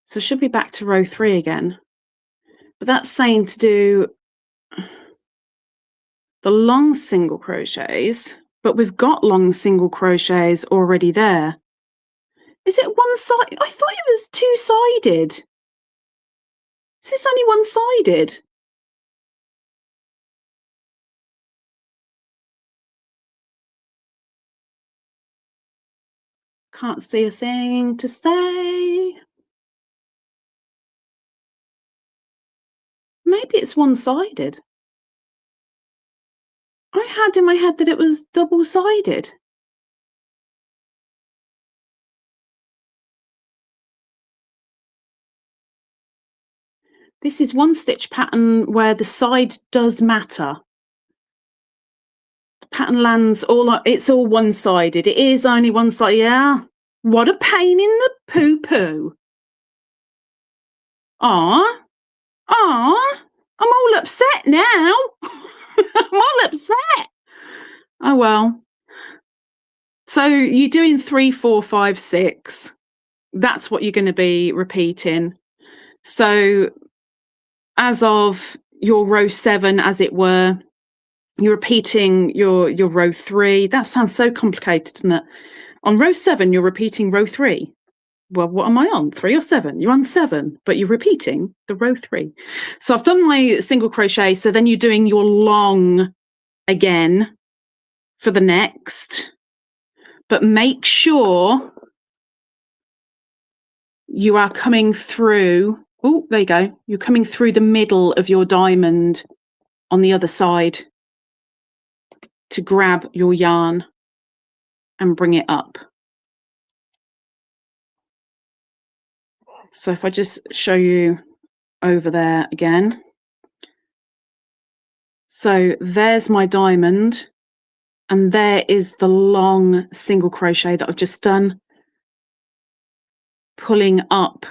So it should be back to row 3 again. But that's saying to do the long single crochets, but we've got long single crochets already there. Is it one side? I thought it was two-sided. Is this only one-sided? Can't see a thing to say. Maybe it's one-sided. I had in my head that it was double-sided. This is one stitch pattern where the side does matter. The pattern lands it's all one-sided. It is only one side. Yeah. What a pain in the poo-poo. Ah, I'm all upset now. I'm all upset. Oh well. So you're doing 3, 4, 5, 6. That's what you're going to be repeating. So as of your row 7, as it were, you're repeating your row 3. That sounds so complicated, doesn't it? On row 7, you're repeating row 3. Well, what am I on? 3 or 7? You're on 7, but you're repeating the row 3. So I've done my single crochet. So then you're doing your long again for the next, but make sure you are coming through. Oh, there you go. You're coming through the middle of your diamond on the other side to grab your yarn and bring it up. So if I just show you over there again. So there's my diamond, and there is the long single crochet that I've just done, pulling up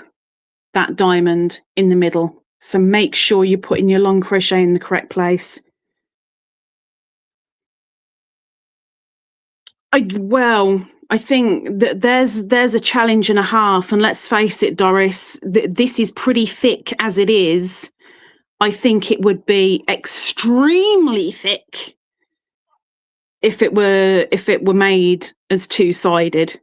that diamond in the middle. So make sure you're putting your long crochet in the correct place. I think that there's a challenge and a half, and let's face it, Doris, this is pretty thick as it is. I think it would be extremely thick if it were made as two-sided.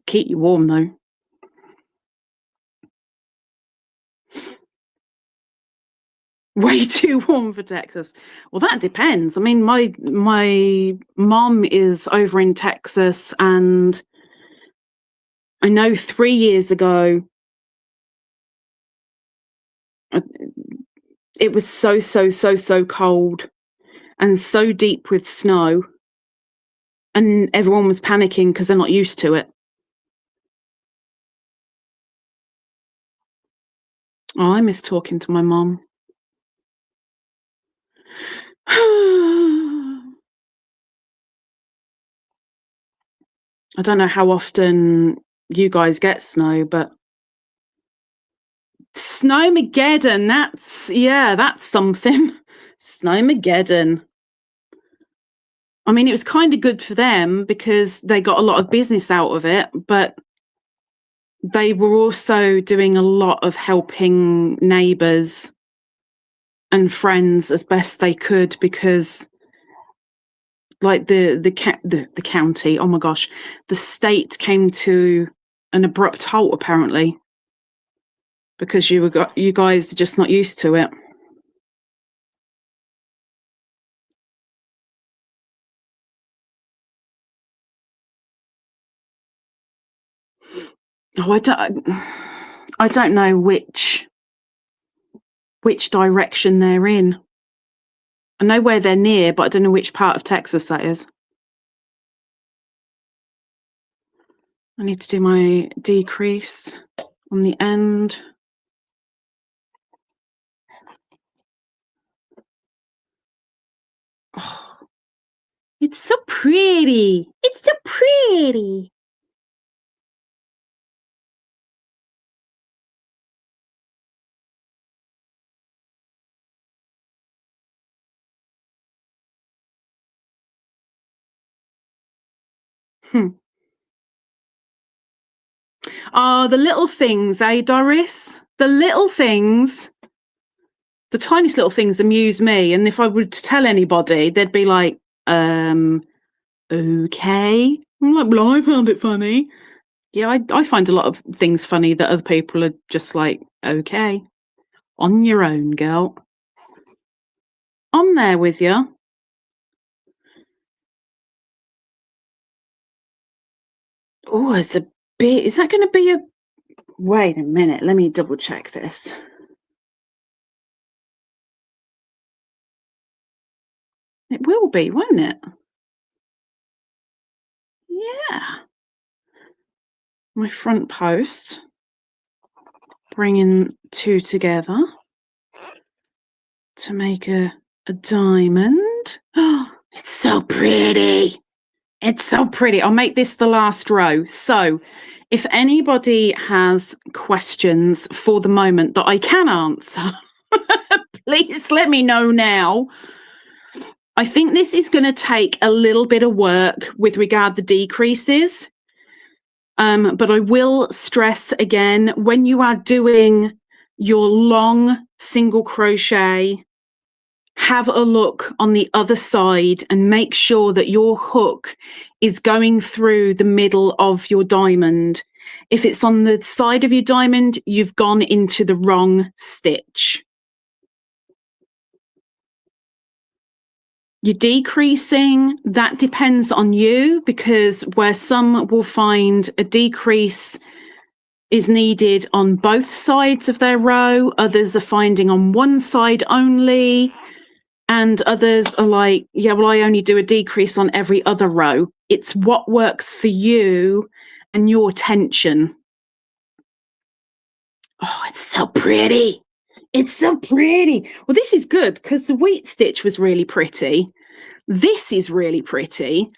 Keep you warm though. Way too warm for Texas. Well, that depends. I mean, my mom is over in Texas, and I know 3 years ago it was so cold and so deep with snow, and everyone was panicking because they're not used to it. Oh, I miss talking to my mom. I don't know how often you guys get snow, but Snowmageddon, that's something. Snowmageddon. I mean, it was kind of good for them because they got a lot of business out of it, but they were also doing a lot of helping neighbours and friends as best they could, because like the county, oh my gosh, the state came to an abrupt halt apparently because you guys are just not used to it. Oh, I don't know which direction they're in. I know where they're near, but I don't know which part of Texas that is. I need to do my decrease on the end. pretty. It's so pretty. Oh, the little things, eh, Doris? The little things, the tiniest little things amuse me. And if I were to tell anybody, they'd be like, okay. I'm like, well, I found it funny. Yeah, I find a lot of things funny that other people are just like, okay, on your own, girl. I'm there with you. Oh, it's a bit, is that going to be a, wait a minute, let me double check this. It will be, won't it? Yeah. My front post, bringing two together to make a diamond. Oh, it's so pretty. It's so pretty. I'll make this the last row. So if anybody has questions for the moment that I can answer, please let me know now. I think this is going to take a little bit of work with regard to decreases. But I will stress again, when you are doing your long single crochet, have a look on the other side and make sure that your hook is going through the middle of your diamond. If it's on the side of your diamond, you've gone into the wrong stitch. You're decreasing, that depends on you, because where some will find a decrease is needed on both sides of their row, others are finding on one side only, and others are like, yeah, well, I only do a decrease on every other row. It's what works for you and your tension. Oh, it's so pretty. It's so pretty. Well, this is good because the wheat stitch was really pretty. This is really pretty.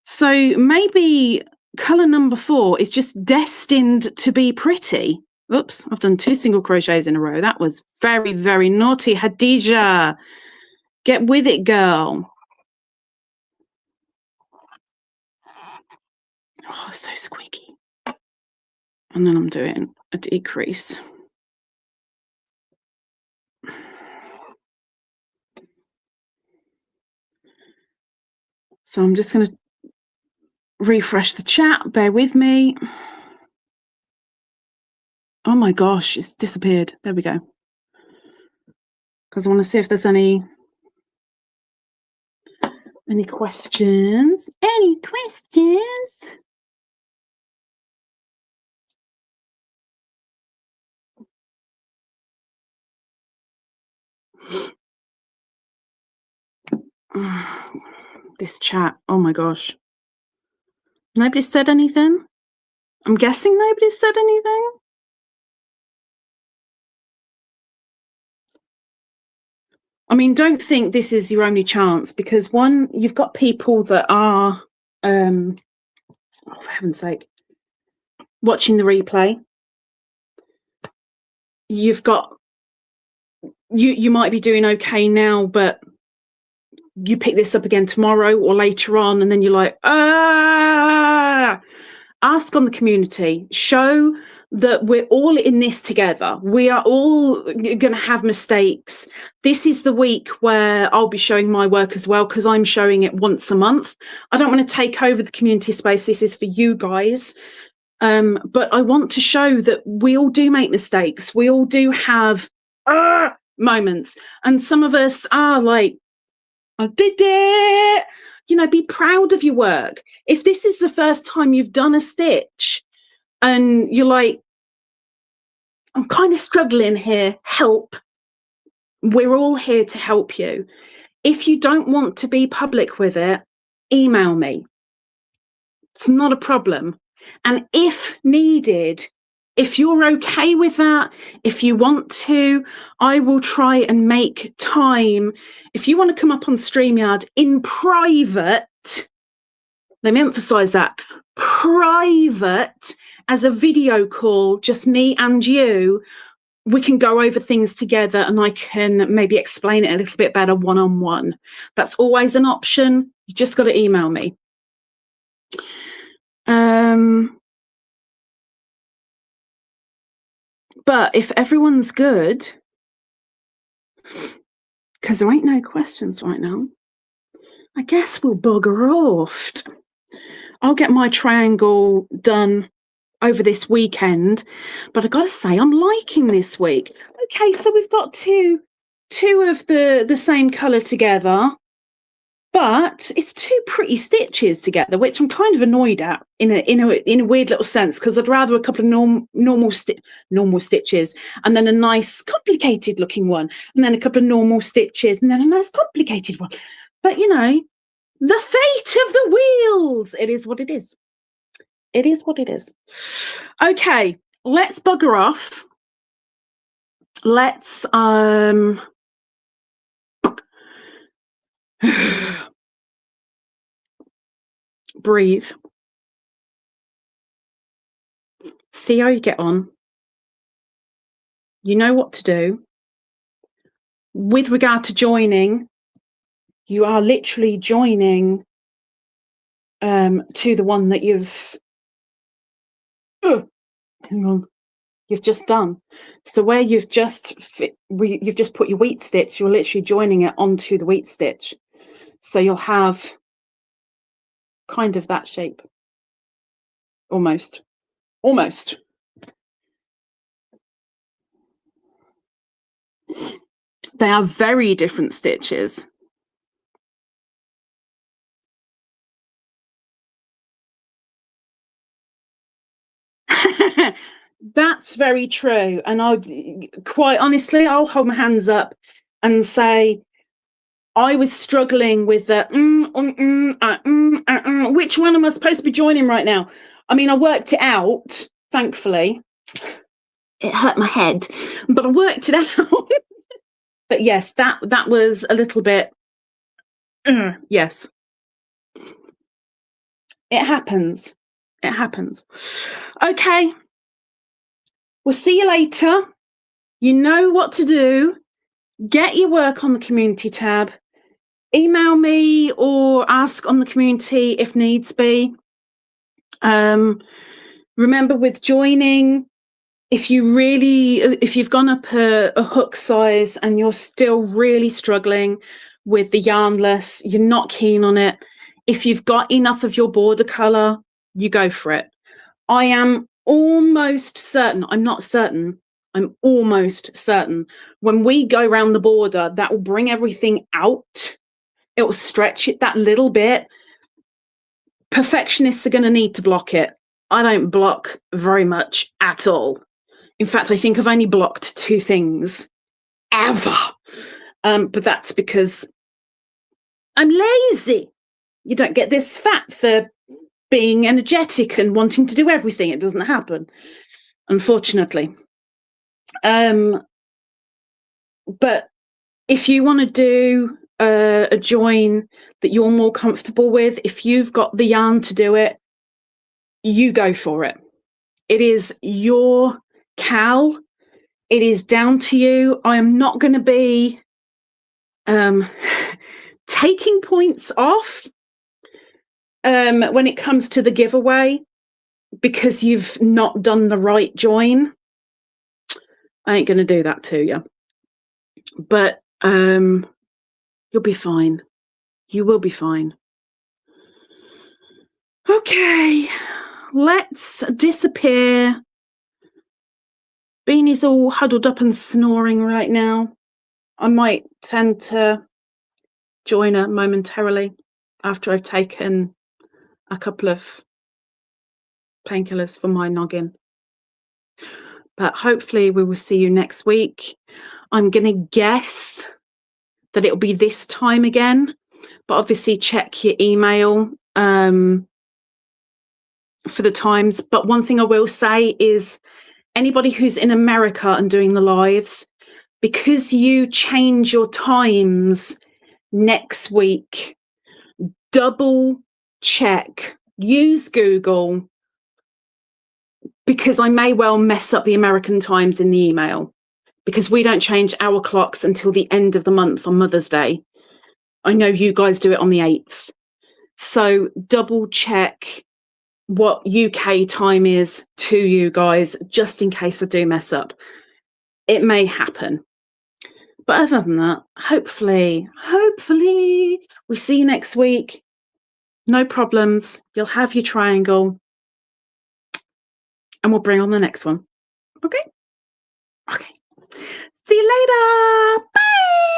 So maybe color number 4 is just destined to be pretty. Oops, I've done 2 single crochets in a row. That was very, very naughty. Hadija, get with it, girl. Oh, so squeaky. And then I'm doing a decrease. So I'm just going to refresh the chat. Bear with me. Oh my gosh, it's disappeared. There we go. Because I want to see if there's any questions. Any questions? This chat, oh my gosh. Nobody said anything? I'm guessing nobody said anything? I mean, don't think this is your only chance, because one, you've got people that are, oh, for heaven's sake, watching the replay. You've got, you might be doing okay now, but you pick this up again tomorrow or later on, and then you're like, ask on the community, show that we're all in this together. We are all going to have mistakes. This is the week where I'll be showing my work as well, because I'm showing it once a month. I don't want to take over the community space. This is for you guys. But I want to show that we all do make mistakes. We all do have moments. And some of us are like, I did it. You know, be proud of your work. If this is the first time you've done a stitch and you're like, I'm kind of struggling here, help. We're all here to help you. If you don't want to be public with it, email me. It's not a problem. And if needed, if you're okay with that, if you want to, I will try and make time. If you want to come up on StreamYard in private, let me emphasize that, private, as a video call, just me and you, we can go over things together and I can maybe explain it a little bit better one-on-one. That's always an option. You just got to email me. But if everyone's good, because there ain't no questions right now, I guess we'll bugger off. I'll get my triangle done over this weekend, but I gotta say I'm liking this week. Okay, so we've got two of the same color together, but it's two pretty stitches together, which I'm kind of annoyed at in a weird little sense, because I'd rather a couple of normal stitches and then a nice complicated looking one, and then a couple of normal stitches and then a nice complicated one. But you know, the fate of the wheels. It is what it is. It is what it is. Okay, let's bugger off. Let's breathe. See how you get on. You know what to do. With regard to joining, you are literally joining to the one that you've just done. So where you've just put your wheat stitch, you're literally joining it onto the wheat stitch. So you'll have kind of that shape. Almost. They are very different stitches. That's very true. And quite honestly, I'll hold my hands up and say I was struggling with the which one am I supposed to be joining right now? I mean, I worked it out, thankfully. It hurt my head, but I worked it out. But yes, that was a little bit, yes. It happens. It happens. Okay. We'll see you later. You know what to do. Get your work on the community tab. Email me or ask on the community if needs be. Remember, with joining, if you've gone up a hook size and you're still really struggling with the yarnless, you're not keen on it, if you've got enough of your border color, you go for it. I am almost certain, I'm not certain, I'm almost certain, when we go around the border, that will bring everything out. It will stretch it that little bit. Perfectionists are going to need to block it. I don't block very much at all. In fact, I think I've only blocked 2 things ever. But that's because I'm lazy. You don't get this fat for being energetic and wanting to do everything. It doesn't happen, unfortunately. But if you want to do a join that you're more comfortable with, if you've got the yarn to do it, you go for it. It is your cal. It is down to you. I am not going to be taking points off when it comes to the giveaway because you've not done the right join. I ain't going to do that to you. But you'll be fine. You will be fine. Okay, let's disappear. Beanie's all huddled up and snoring right now. I might tend to join her momentarily after I've taken a couple of painkillers for my noggin. But hopefully we will see you next week. I'm going to guess that it'll be this time again, but obviously check your email for the times. But one thing I will say is anybody who's in America and doing the lives, because you change your times next week, double check use Google, because I may well mess up the American times in the email, because we don't change our clocks until the end of the month on Mother's Day. I know you guys do it on the 8th. So double check what UK time is to you guys, just in case I do mess up. It may happen. But other than that, hopefully, we see you next week. No problems. You'll have your triangle. And we'll bring on the next one. Okay? Okay. See you later. Bye.